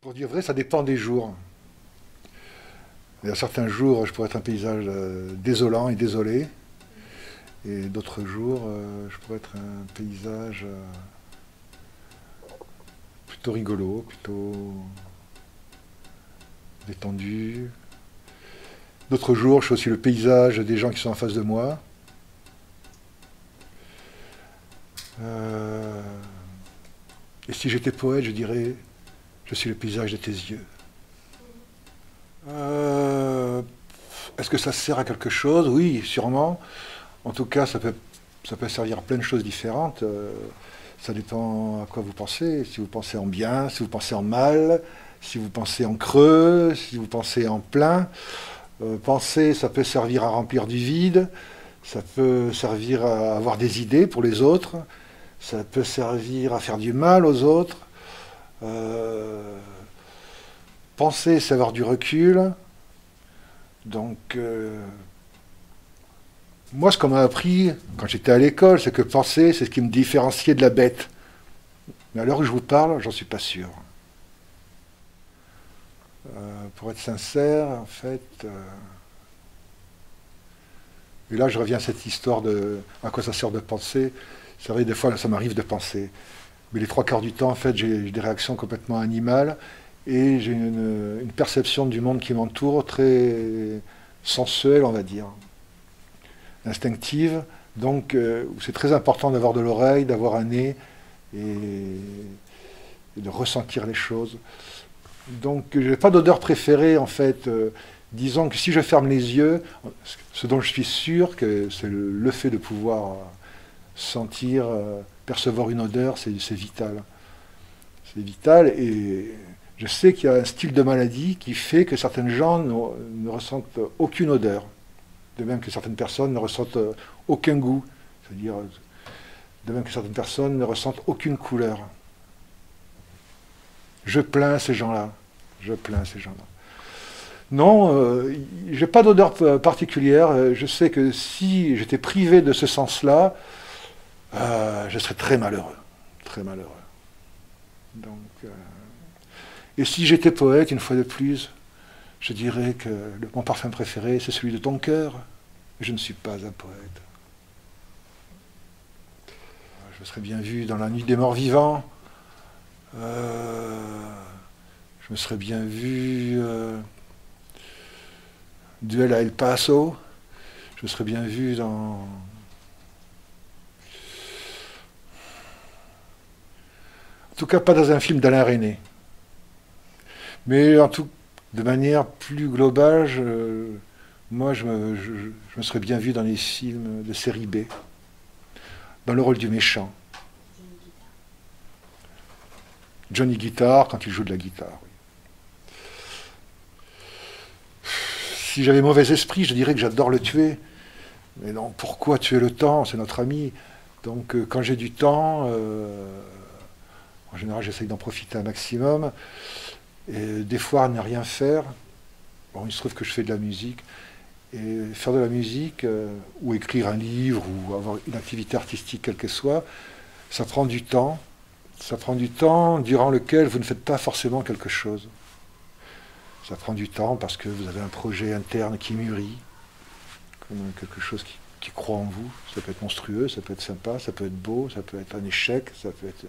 Pour dire vrai, ça dépend des jours. Il y a certains jours, je pourrais être un paysage désolant et désolé. Et d'autres jours, je pourrais être un paysage plutôt rigolo, plutôt détendu. D'autres jours, je suis aussi le paysage des gens qui sont en face de moi. Et si j'étais poète, je dirais, je suis le paysage de tes yeux. Est-ce que ça sert à quelque chose? Oui, sûrement. En tout cas, ça peut servir à plein de choses différentes. Ça dépend à quoi vous pensez. Si vous pensez en bien, si vous pensez en mal, si vous pensez en creux, si vous pensez en plein. Penser, ça peut servir à remplir du vide, ça peut servir à avoir des idées pour les autres, ça peut servir à faire du mal aux autres. Penser, c'est avoir du recul. Donc, moi, ce qu'on m'a appris quand j'étais à l'école, c'est que penser, c'est ce qui me différenciait de la bête. Mais à l'heure où je vous parle, j'en suis pas sûr. Pour être sincère, en fait, et là je reviens à cette histoire de à quoi ça sert de penser. C'est vrai, des fois, ça m'arrive de penser. Mais les trois quarts du temps, en fait, j'ai des réactions complètement animales et j'ai une perception du monde qui m'entoure très sensuelle, on va dire, instinctive. Donc, c'est très important d'avoir de l'oreille, d'avoir un nez et de ressentir les choses. Donc, je n'ai pas d'odeur préférée, en fait. Disons que si je ferme les yeux, ce dont je suis sûr, que c'est le fait de pouvoir sentir, percevoir une odeur, c'est vital. C'est vital et je sais qu'il y a un style de maladie qui fait que certaines gens ne ressentent aucune odeur. De même que certaines personnes ne ressentent aucun goût. C'est-à-dire, de même que certaines personnes ne ressentent aucune couleur. Je plains ces gens-là. Je plains ces gens-là. Non, j'ai pas d'odeur particulière. Je sais que si j'étais privé de ce sens-là, je serais très malheureux. Très malheureux. Donc, et si j'étais poète, une fois de plus, je dirais que mon parfum préféré, c'est celui de ton cœur. Je ne suis pas un poète. Je me serais bien vu dans La Nuit des Morts Vivants. Je me serais bien vu Duel à El Paso. Je me serais bien vu dans... En tout cas, pas dans un film d'Alain Resnais. Mais de manière plus globale, moi, je me serais bien vu dans les films de série B, dans le rôle du méchant. Johnny Guitar, quand il joue de la guitare. Oui. Si j'avais mauvais esprit, je dirais que j'adore le tuer. Mais non, pourquoi tuer le temps? C'est notre ami. Donc, quand j'ai du temps, en général, j'essaye d'en profiter un maximum. Et des fois, ne rien faire. Bon, il se trouve que je fais de la musique. Et faire de la musique, ou écrire un livre, ou avoir une activité artistique quelle que soit, ça prend du temps. Ça prend du temps durant lequel vous ne faites pas forcément quelque chose. Ça prend du temps parce que vous avez un projet interne qui mûrit, comme quelque chose qui croit en vous. Ça peut être monstrueux, ça peut être sympa, ça peut être beau, ça peut être un échec, ça peut être...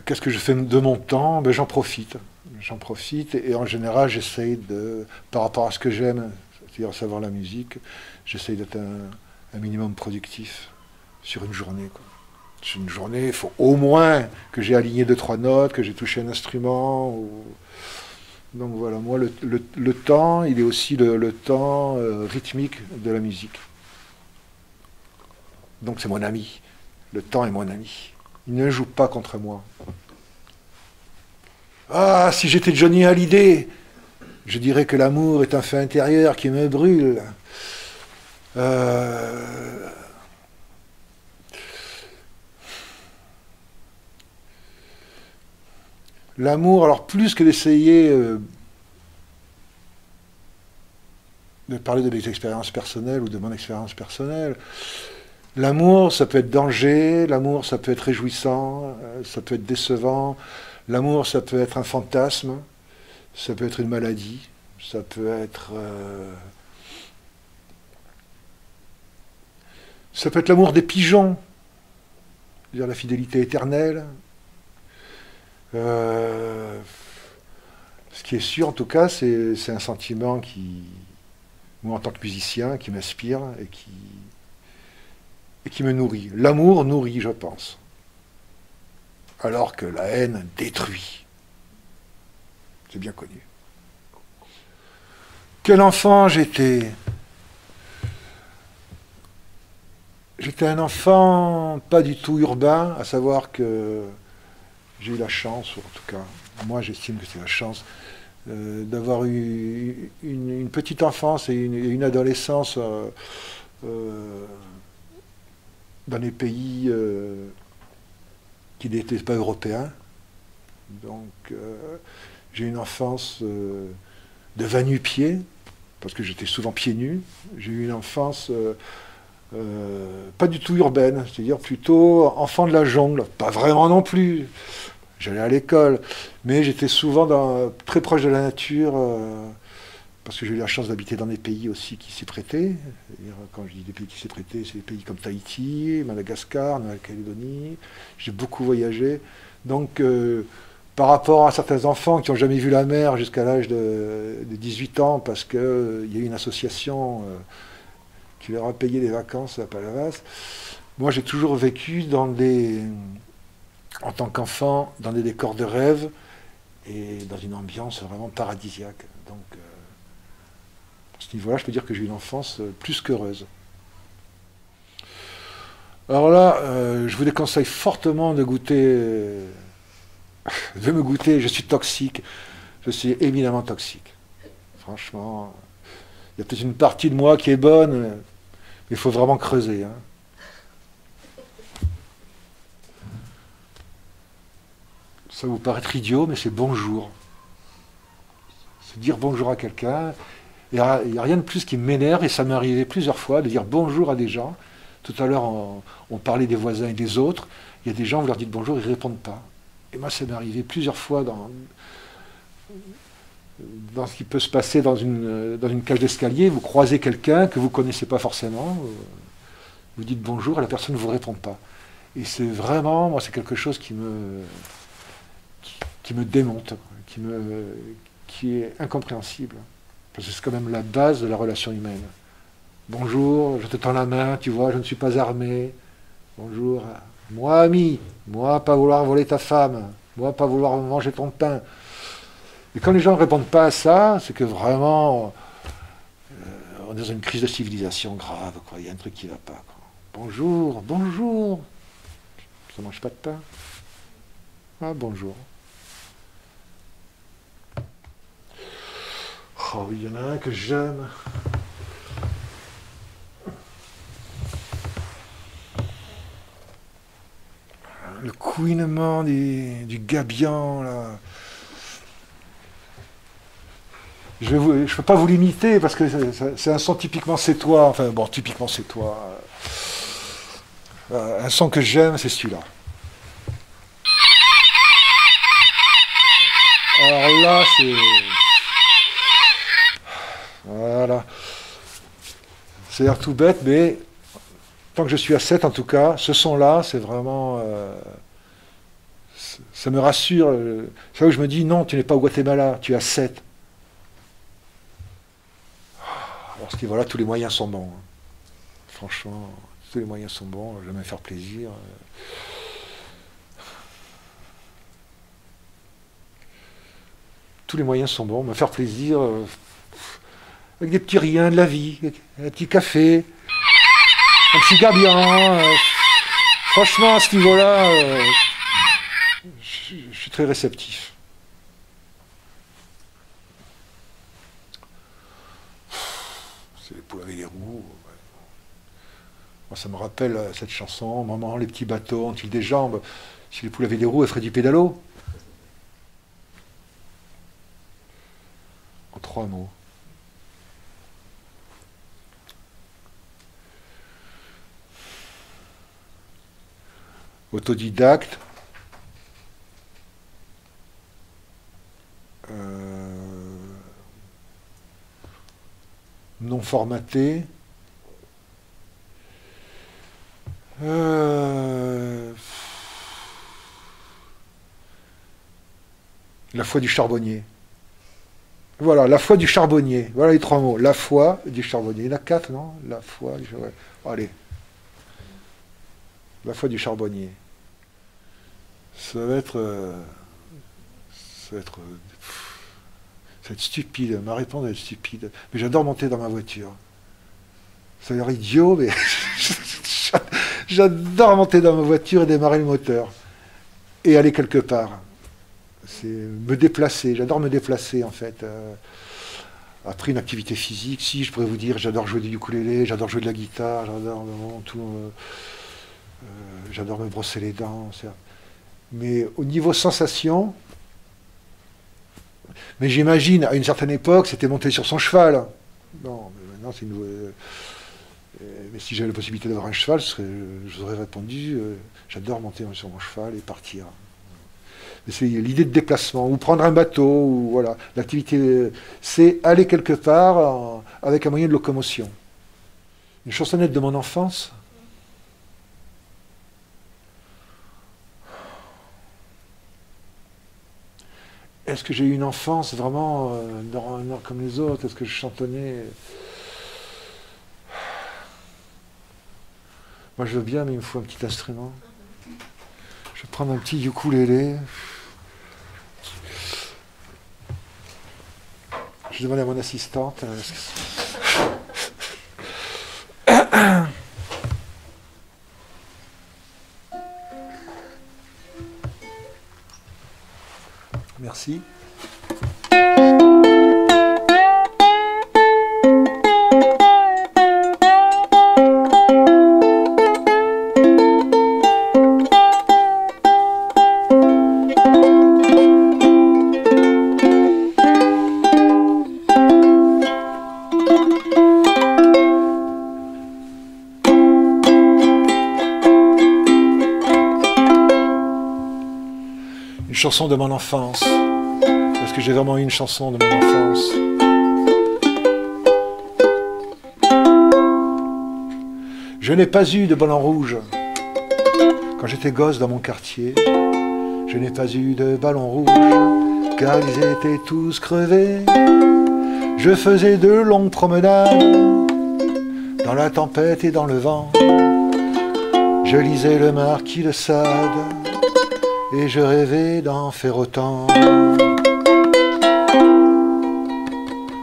Qu'est-ce que je fais de mon temps? Ben, j'en profite. J'en profite et en général j'essaye de, par rapport à ce que j'aime, c'est-à-dire savoir la musique, j'essaye d'être un minimum productif sur une journée, quoi. Sur une journée, il faut au moins que j'ai aligné 2-3 notes, que j'ai touché un instrument. Donc voilà, moi le temps, il est aussi le temps rythmique de la musique. Donc c'est mon ami. Le temps est mon ami. Il ne joue pas contre moi. Ah, si j'étais Johnny Hallyday, je dirais que l'amour est un feu intérieur qui me brûle. L'amour, alors plus que d'essayer de parler de mes expériences personnelles ou de mon expérience personnelle, l'amour, ça peut être danger, l'amour, ça peut être réjouissant, ça peut être décevant, L'amour, ça peut être un fantasme, ça peut être une maladie, ça peut être... ça peut être l'amour des pigeons, c'est-à-dire la fidélité éternelle. Ce qui est sûr, en tout cas, c'est un sentiment qui, moi, en tant que musicien, qui m'inspire et qui me nourrit. L'amour nourrit, je pense. Alors que la haine détruit. C'est bien connu. Quel enfant j'étais! J'étais un enfant pas du tout urbain, à savoir que j'ai eu la chance, ou en tout cas, moi j'estime que c'est la chance, d'avoir eu une petite enfance et une adolescence dans des pays qui n'étaient pas européens. Donc j'ai eu une enfance de va-nu-pieds, parce que j'étais souvent pieds nus. J'ai eu une enfance pas du tout urbaine, c'est-à-dire plutôt enfant de la jungle. Pas vraiment non plus. J'allais à l'école, mais j'étais souvent très proche de la nature, parce que j'ai eu la chance d'habiter dans des pays aussi qui s'y prêtaient. C'est-à-dire, quand je dis des pays qui s'y prêtaient, c'est des pays comme Tahiti, Madagascar, Nouvelle-Calédonie. J'ai beaucoup voyagé. Donc, par rapport à certains enfants qui n'ont jamais vu la mer jusqu'à l'âge de 18 ans, parce qu'il y a eu une association qui leur a payé des vacances à Palavas, moi j'ai toujours vécu en tant qu'enfant, dans des décors de rêve et dans une ambiance vraiment paradisiaque. Donc, à ce niveau-là, je peux dire que j'ai eu une enfance plus qu'heureuse. Alors là, je vous déconseille fortement de me goûter. Je suis toxique. Je suis éminemment toxique. Franchement, il y a peut-être une partie de moi qui est bonne, mais il faut vraiment creuser. Hein. Ça va vous paraître idiot, mais c'est bonjour. C'est dire bonjour à quelqu'un. Il n'y a rien de plus qui m'énerve, et ça m'est arrivé plusieurs fois de dire bonjour à des gens. Tout à l'heure, on parlait des voisins et des autres. Il y a des gens, vous leur dites bonjour, ils ne répondent pas. Et moi, ça m'est arrivé plusieurs fois dans ce qui peut se passer dans une cage d'escalier. Vous croisez quelqu'un que vous ne connaissez pas forcément, vous dites bonjour et la personne ne vous répond pas. Et c'est vraiment, moi, c'est quelque chose qui me démonte, qui est incompréhensible. Parce que c'est quand même la base de la relation humaine. Bonjour, je te tends la main, tu vois, je ne suis pas armé. Bonjour, moi ami, moi pas vouloir voler ta femme, moi pas vouloir manger ton pain. Et quand les gens ne répondent pas à ça, c'est que vraiment, on est dans une crise de civilisation grave, quoi. Il y a un truc qui ne va pas, quoi. Bonjour, bonjour, ça ne mange pas de pain. Ah, bonjour. Oh oui, il y en a un que j'aime. Le couinement du gabion, là. Je ne peux pas vous l'imiter parce que c'est un son typiquement sétois. Enfin, bon, typiquement sétois. Un son que j'aime, c'est celui-là. Alors là, c'est... Voilà. C'est l'air tout bête, mais tant que je suis à 7, en tout cas, ce son-là, c'est vraiment... ça me rassure. C'est là où je me dis, non, tu n'es pas au Guatemala, tu es à 7. Alors, ce niveau-là, tous les moyens sont bons. Hein. Franchement, tous les moyens sont bons. Je vais me faire plaisir. Tous les moyens sont bons. Me faire plaisir avec des petits riens de la vie. Un petit café. Un petit gabion. Franchement, à ce niveau-là, je suis très réceptif. C'est les poules avec les roues. Ouais. Moi, ça me rappelle cette chanson, Maman, les petits bateaux ont-ils des jambes? Si les poules avaient des roues, elles feraient du pédalo. En 3 mots. Autodidacte, non formaté. La foi du charbonnier. Voilà, la foi du charbonnier. Voilà les 3 mots. La foi du charbonnier. Il y en a 4, non? La foi du charbonnier. Allez. La foi du charbonnier. Ça va être... ça va être stupide. Ma réponse va être stupide. Mais j'adore monter dans ma voiture. Ça a l'air idiot, mais... j'adore monter dans ma voiture et démarrer le moteur. Et aller quelque part. C'est me déplacer. J'adore me déplacer, en fait. Après une activité physique, si, je pourrais vous dire, j'adore jouer du ukulélé, j'adore jouer de la guitare, j'adore vraiment tout... j'adore me brosser les dents. Mais au niveau sensation... Mais j'imagine, à une certaine époque, c'était monter sur son cheval. Non, mais maintenant, c'est une... mais si j'avais la possibilité d'avoir un cheval, je vous aurais répondu, j'adore monter sur mon cheval et partir. Mais c'est l'idée de déplacement, ou prendre un bateau, ou voilà. L'activité, c'est aller quelque part avec un moyen de locomotion. Une chansonnette de mon enfance. Est-ce que j'ai eu une enfance vraiment comme les autres? Est-ce que je chantonnais? Moi je veux bien, mais il me faut un petit instrument. Je vais prendre un petit ukulélé. Je demande à mon assistante. Merci. Chanson de mon enfance. Est-ce que j'ai vraiment eu une chanson de mon enfance? Je n'ai pas eu de ballon rouge quand j'étais gosse dans mon quartier. Je n'ai pas eu de ballon rouge car ils étaient tous crevés. Je faisais de longues promenades dans la tempête et dans le vent. Je lisais le Marquis de Sade et je rêvais d'en faire autant.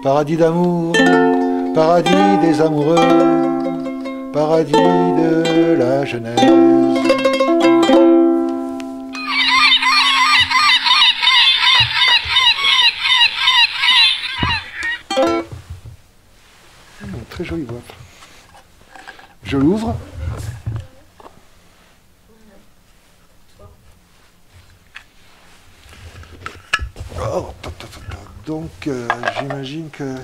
Paradis d'amour, paradis des amoureux, paradis de la jeunesse. Très jolie boîte. Je l'ouvre. Donc, j'imagine que...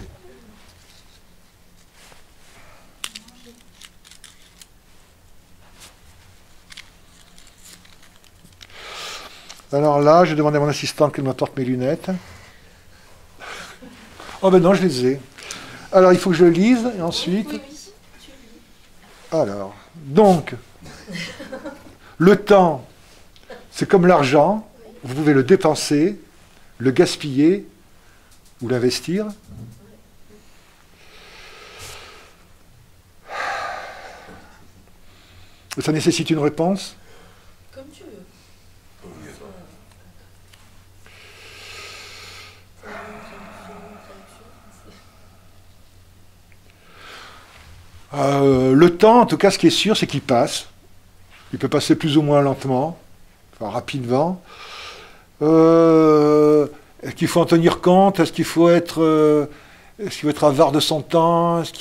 Alors là, je demande à mon assistante qu'elle m'apporte mes lunettes. Oh ben non, je les ai. Alors, il faut que je le lise, et ensuite... Alors, donc, le temps, c'est comme l'argent, vous pouvez le dépenser, le gaspiller, ou l'investir. Ça nécessite une réponse? Comme tu veux. Le temps, en tout cas, ce qui est sûr, c'est qu'il passe. Il peut passer plus ou moins lentement, enfin rapidement. Est-ce qu'il faut en tenir compte? Est-ce qu'il faut être avare de son temps? Est-ce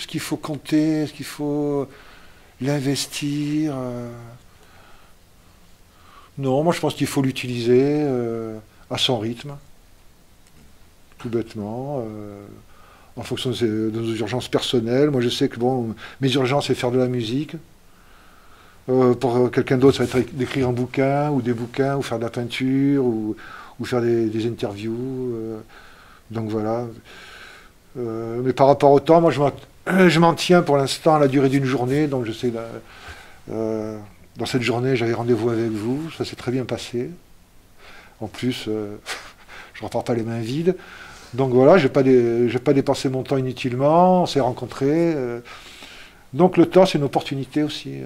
qu'il faut compter? Est-ce qu'il faut l'investir? Non, moi je pense qu'il faut l'utiliser à son rythme, tout bêtement, en fonction de nos urgences personnelles. Moi je sais que bon, mes urgences c'est faire de la musique. Pour quelqu'un d'autre, ça va être d'écrire un bouquin, ou des bouquins, ou faire de la peinture, ou faire des interviews. Donc voilà. Mais par rapport au temps, moi je m'en tiens pour l'instant à la durée d'une journée, donc je sais, dans cette journée j'avais rendez-vous avec vous, ça s'est très bien passé. En plus, je ne repars pas les mains vides. Donc voilà, je n'ai pas dépensé mon temps inutilement, on s'est rencontrés. Donc le temps, c'est une opportunité aussi.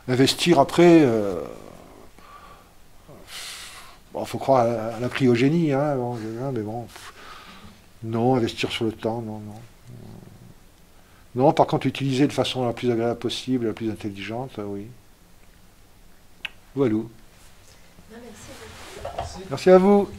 Investir après, bon, faut croire à la cryogénie, hein, bon, mais bon, non, investir sur le temps, non, non. Non, par contre, utiliser de façon la plus agréable possible, la plus intelligente, oui. Voilà. Merci beaucoup. Merci à vous.